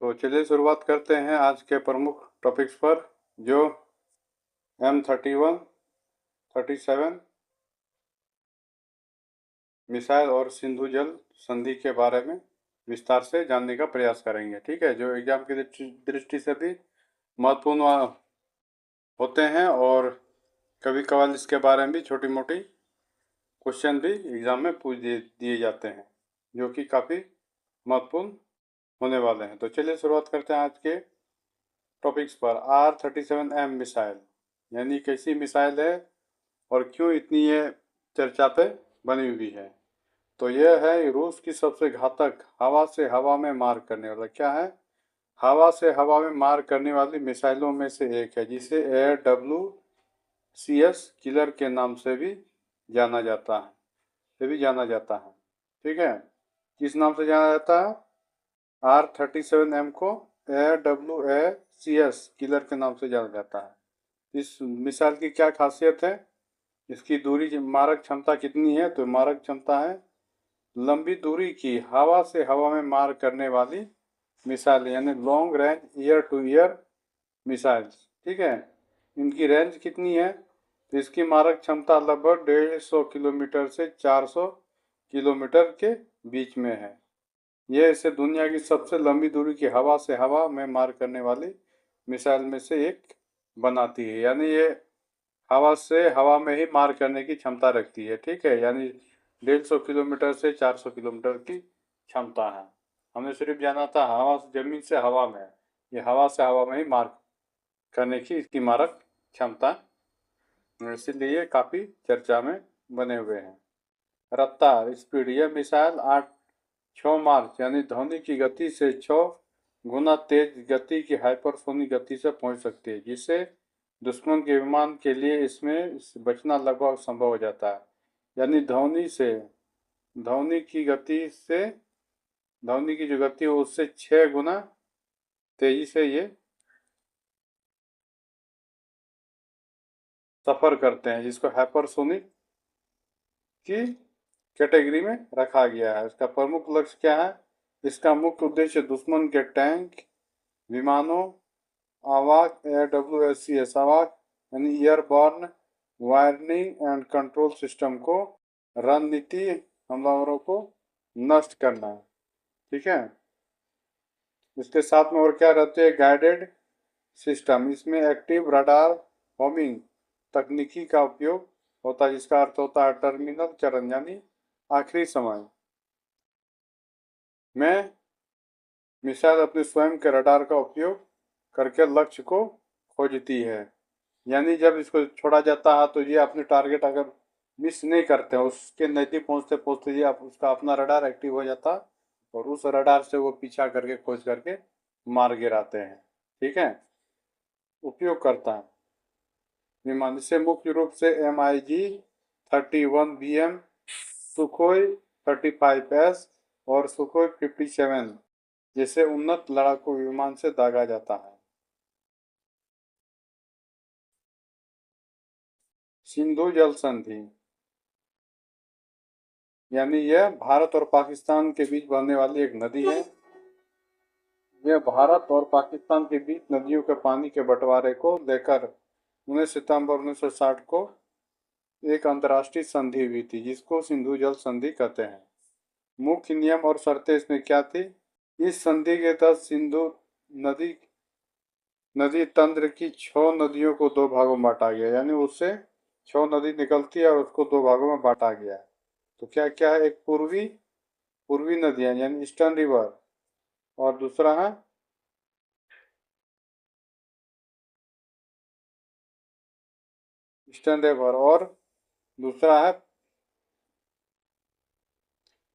तो चलिए शुरुआत करते हैं आज के प्रमुख टॉपिक्स पर, जो M31, 37 मिसाइल और सिंधु जल संधि के बारे में विस्तार से जानने का प्रयास करेंगे। ठीक है, जो एग्जाम की दृष्टि से भी महत्वपूर्ण होते हैं और कभी कभार इसके बारे में भी छोटी मोटी क्वेश्चन भी एग्जाम में पूछ दिए जाते हैं, जो कि काफ़ी महत्वपूर्ण होने वाले हैं। तो चलिए शुरुआत करते हैं आज के टॉपिक्स पर। R-37M मिसाइल यानी कैसी मिसाइल है और क्यों इतनी ये चर्चा पे बनी हुई है। तो यह है रूस की सबसे घातक हवा से हवा में मार करने वाला, क्या है, हवा से हवा में मार करने वाली मिसाइलों में से एक है, जिसे AWCS किलर के नाम से भी जाना जाता है। ठीक है, किस नाम से जाना जाता है? R-37M को AWCS किलर के नाम से जाना जाता है। इस मिसाइल की क्या खासियत है? इसकी दूरी, मारक क्षमता कितनी है? तो मारक क्षमता है लंबी दूरी की हवा से हवा में मार करने वाली मिसाइल, यानी long range year two year missiles. ठीक है, इनकी रेंज कितनी है? तो इसकी मारक क्षमता लगभग 150 किलोमीटर से 400 किलोमीटर के बीच में है। यह इसे दुनिया की सबसे लंबी दूरी की हवा से हवा में मार करने वाली मिसाइल में से एक बनाती है, यानी ये हवा से हवा में ही मार करने की क्षमता रखती है। ठीक है, यानी 150 किलोमीटर से 400 किलोमीटर की क्षमता है। हमने सिर्फ जाना था हवा से, जमीन से हवा में, ये हवा से हवा में ही मार करने की इसकी मारक क्षमता, इसलिए काफ़ी चर्चा में बने हुए हैं। रफ्तार, स्पीड, यह मिसाइल 6 मार्च यानी ध्वनि की गति से 6 गुना तेज गति की हाइपरसोनिक गति से पहुंच सकती है, जिससे दुश्मन के विमान के लिए इसमें बचना लगभग संभव हो जाता है। यानी ध्वनि की जो गति है उससे 6 गुना तेजी से ये सफर करते हैं, जिसको हाइपरसोनिक की कैटेगरी में रखा गया है। इसका प्रमुख लक्ष्य क्या है? इसका मुख्य उद्देश्य दुश्मन के टैंक, विमानों, आवाक AWCS आवाक यानी airborne warning and control system को, रणनीति हमलावरों को नष्ट करना है। ठीक है, इसके साथ में और क्या रहते हैं? गाइडेड सिस्टम, इसमें एक्टिव रडार होमिंग तकनीकी का उपयोग होता है, जिसका अर्थ होता है टर्मिनल चरण यानी आखिरी समय में मिसाइल अपने स्वयं के रडार का उपयोग करके लक्ष्य को खोजती है। यानी जब इसको छोड़ा जाता है तो ये अपने टारगेट अगर मिस नहीं करते हैं, उसके नज़दीक पहुंचते पहुंचते ये उसका अपना रडार एक्टिव हो जाता है और उस रडार से वो पीछा करके खोज करके मार गिराते हैं। ठीक है, उपयोग करता है विमान से मुख्य रूप से MiG-31BM, सुखोई 35S और सुखोई 57 जैसे उन्नत लड़ाकू विमान से दागा जाता है। सिंधु जल संधि यानी यह भारत और पाकिस्तान के बीच बहने वाली एक नदी है। यह भारत और पाकिस्तान के बीच नदियों के पानी के बंटवारे को लेकर 19 सितंबर 1960 को एक अंतर्राष्ट्रीय संधि हुई थी, जिसको सिंधु जल संधि कहते हैं। मुख्य नियम और शर्तें इसमें क्या थी? इस संधि के तहत सिंधु नदी तंत्र की 6 नदियों को 2 भागों में बांटा गया, यानी उससे 6 नदी निकलती है और उसको 2 भागों में बांटा गया। तो क्या क्या है? एक पूर्वी नदियां यानी ईस्टर्न रिवर, और दूसरा है ईस्टर्न रिवर, और दूसरा है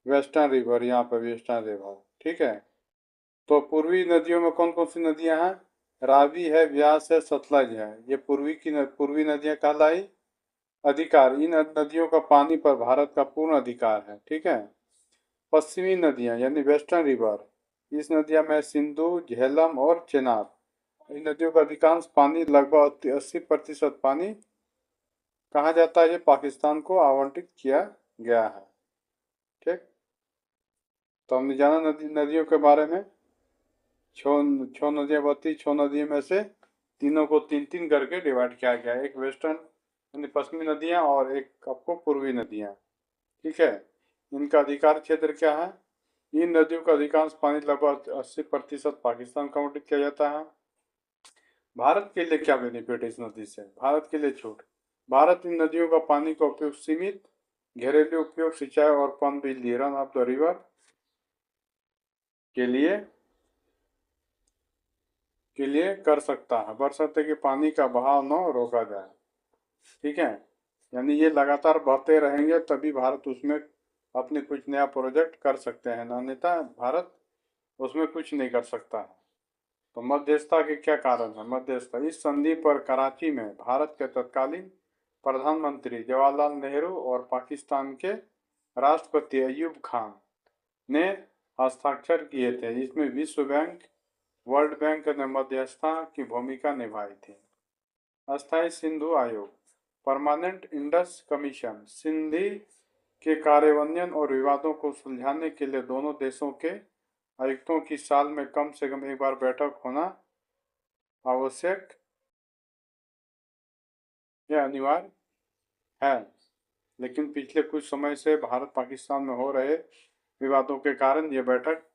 वेस्टर्न रिवर, यहाँ पर वेस्टर्न रिवर। ठीक है, तो पूर्वी नदियों में कौन कौन सी नदियां हैं? रावी है, व्यास है, सतलज है। ये पूर्वी नदियां कहलाई। अधिकार, इन नदियों का पानी पर भारत का पूर्ण अधिकार है। ठीक है, पश्चिमी नदियां यानी वेस्टर्न रिवर, इस नदियां में सिंधु, झेलम और चेनाब। इन नदियों का अधिकांश पानी, लगभग 80% पानी कहा जाता है, ये पाकिस्तान को आवंटित किया गया है। ठीक, तो हमने जाना नदियों के बारे में। छह नदियाँ बहती, 6 नदियों में से तीनों को 3-3 करके डिवाइड किया गया है। एक वेस्टर्न यानी पश्चिमी नदियाँ और एक आपको पूर्वी नदियाँ। ठीक है, इनका अधिकार क्षेत्र क्या है? इन नदियों का अधिकांश पानी लगभग 80% पाकिस्तान को आवंटित किया जाता है। भारत के लिए क्या बेनिफिट है इस नदी से? भारत के लिए छूट। भारत इन नदियों का पानी का उपयोग सीमित घरेलू उपयोग, सिंचाई और पनबिजली रन ऑफ द रिवर के लिए कर सकता है, बशर्ते कि पानी का बहाव न रोका जाए। ठीक है, यानी ये लगातार बहते रहेंगे तभी भारत उसमें अपने कुछ नया प्रोजेक्ट कर सकते हैं, अन्यथा भारत उसमें कुछ नहीं कर सकता है। तो मध्यस्थता के क्या कारण है? मध्यस्थता, इस संधि पर कराची में भारत के तत्कालीन प्रधानमंत्री जवाहरलाल नेहरू और पाकिस्तान के राष्ट्रपति अयूब खान ने हस्ताक्षर किए थे। इसमें विश्व बैंक, वर्ल्ड बैंक ने मध्यस्थता की भूमिका निभाई थी। अस्थायी सिंधु आयोग, परमानेंट इंडस कमीशन, सिंधु के कार्यान्वयन और विवादों को सुलझाने के लिए दोनों देशों के आयुक्तों की साल में कम से कम एक बार बैठक होना आवश्यक या अनिवार्य है। लेकिन पिछले कुछ समय से भारत पाकिस्तान में हो रहे विवादों के कारण ये बैठक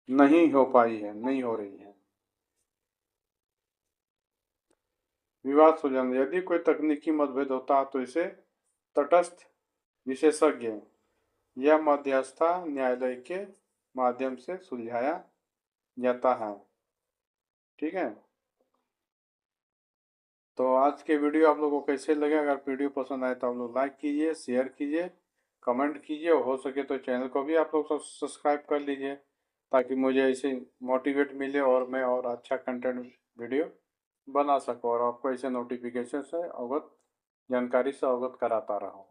नहीं हो पाई है, नहीं हो रही है। विवाद सुलझाना, यदि कोई तकनीकी मतभेद होता है तो इसे तटस्थ विशेषज्ञ या मध्यस्थता न्यायालय के माध्यम से सुलझाया जाता है। ठीक है, तो आज के वीडियो आप लोगों को कैसे लगे? अगर वीडियो पसंद आए तो आप लोग लाइक कीजिए, शेयर कीजिए, कमेंट कीजिए, और हो सके तो चैनल को भी आप लोग सब्सक्राइब कर लीजिए, ताकि मुझे ऐसे मोटिवेट मिले और मैं और अच्छा कंटेंट वीडियो बना सकूँ और आपको ऐसे नोटिफिकेशन से अवगत, जानकारी से अवगत कराता रहूँ।